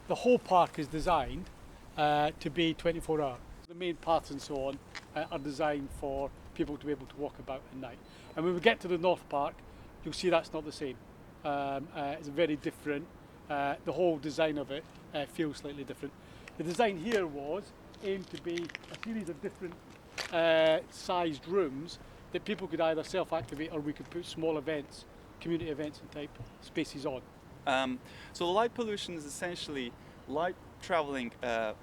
The whole park is designed to be 24 hour. The main paths and so on are designed for people to be able to walk about at night. And when we get to the North Park, you'll see that's not the same. It's very different. The whole design of it feels slightly different. The design here was aimed to be a series of different sized rooms that people could either self-activate or we could put small events, community events and type spaces on. So light pollution is essentially light traveling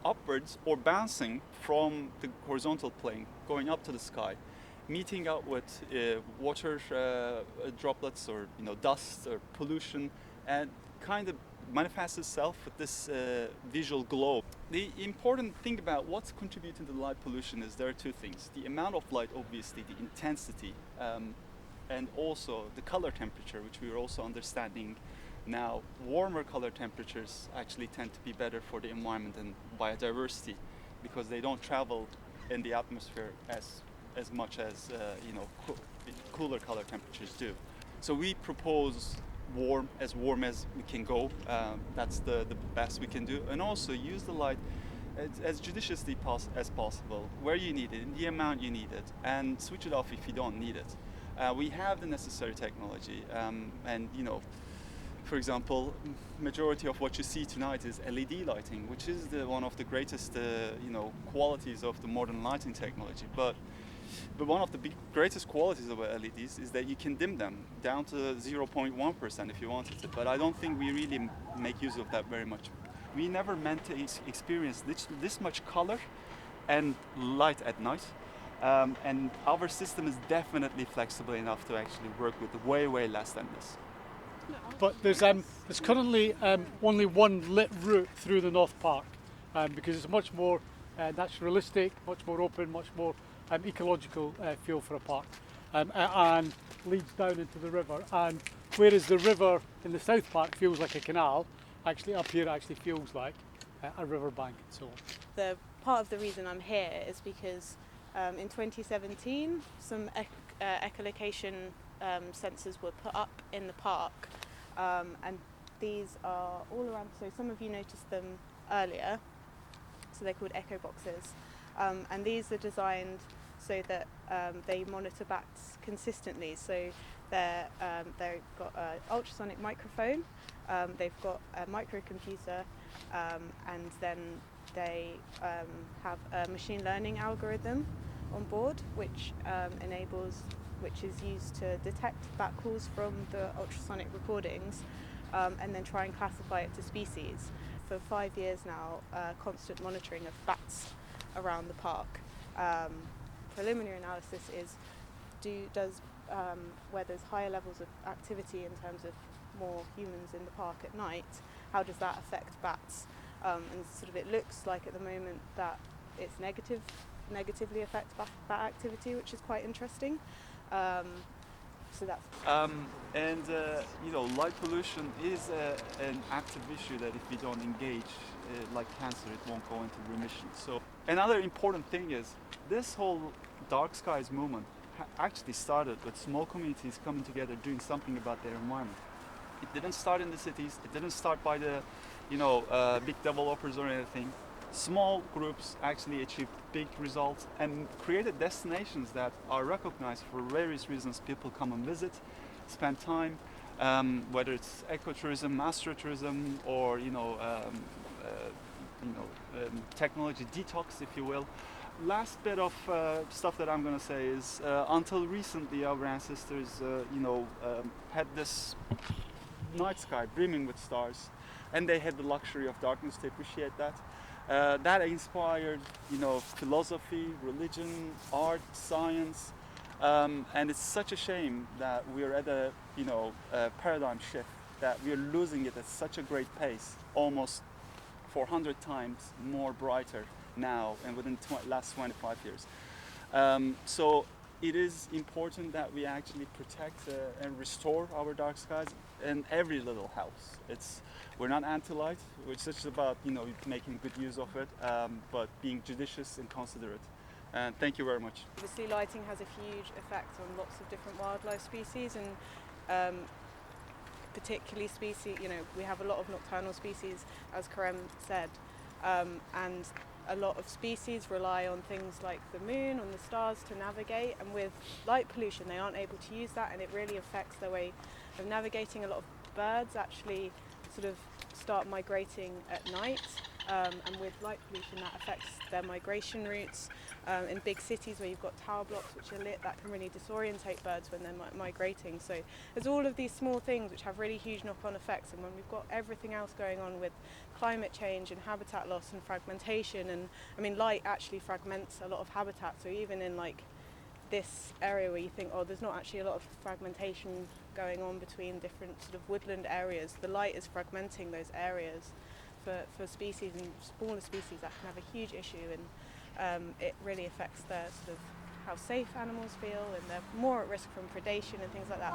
upwards or bouncing from the horizontal plane, going up to the sky, meeting up with water droplets or dust or pollution, and kind of manifests itself with this visual glow. The important thing about what's contributing to the light pollution is there are two things: the amount of light, obviously, the intensity, and also the color temperature, which we are also understanding now. Warmer color temperatures actually tend to be better for the environment and biodiversity because they don't travel in the atmosphere as much as cooler color temperatures do. So we propose warm as we can go. That's the best we can do, and also use the light as judiciously as possible, where you need it, in the amount you need it, and switch it off if you don't need it. We have the necessary technology, and for example, majority of what you see tonight is LED lighting, which is one of the greatest qualities of the modern lighting technology. But one of the greatest qualities of LEDs is that you can dim them down to 0.1% if you wanted to. But I don't think we really make use of that very much. We never meant to experience this much color and light at night. And our system is definitely flexible enough to actually work with way less than this. But there's currently only one lit route through the North Park because it's much more naturalistic, much more open, much more ecological feel for a park, and leads down into the river. And whereas the river in the South Park feels like a canal, actually up here it actually feels like a riverbank and so on. The part of the reason I'm here is because in 2017 some echolocation sensors were put up in the park, and these are all around. So some of you noticed them earlier. So they're called echo boxes, and these are designed so that they monitor bats consistently. So they've got an ultrasonic microphone, they've got a microcomputer, and then they have a machine learning algorithm on board, which is used to detect bat calls from the ultrasonic recordings, and then try and classify it to species. For 5 years now, constant monitoring of bats around the park. Preliminary analysis is where there's higher levels of activity in terms of more humans in the park at night, how does that affect bats? And sort of it looks like at the moment that it's negatively affects bat activity, which is quite interesting. So that's. Light pollution is an active issue that if we don't engage, like cancer, it won't go into remission. So another important thing is this whole dark skies movement actually started with small communities coming together, doing something about their environment. It didn't start in the cities. It didn't start by the, big developers or anything. Small groups actually achieved big results and created destinations that are recognized for various reasons. People come and visit, spend time, whether it's ecotourism, mastertourism, or technology detox, if you will. Last bit of stuff that I'm going to say is until recently our ancestors had this night sky brimming with stars, and they had the luxury of darkness to appreciate that. That inspired philosophy, religion, art, science, and it's such a shame that we're at a paradigm shift, that we're losing it at such a great pace, almost 400 times more brighter now and within last 25 years. So it is important that we actually protect and restore our dark skies in every little house. We're not anti-light, it's just about making good use of it, but being judicious and considerate. And thank you very much. Obviously, lighting has a huge effect on lots of different wildlife species, and particularly species, we have a lot of nocturnal species, as Kerem said, and a lot of species rely on things like the moon, on the stars to navigate, and with light pollution they aren't able to use that, and it really affects their way of navigating. A lot of birds actually sort of start migrating at night, and with light pollution that affects their migration routes. In big cities where you've got tower blocks which are lit, that can really disorientate birds when they're migrating. So there's all of these small things which have really huge knock-on effects, and when we've got everything else going on with climate change and habitat loss and fragmentation, and I mean light actually fragments a lot of habitat, so even in like this area where you think, oh, there's not actually a lot of fragmentation going on between different sort of woodland areas, the light is fragmenting those areas for species, and smaller species that can have a huge issue, and it really affects their sort of how safe animals feel, and they're more at risk from predation and things like that.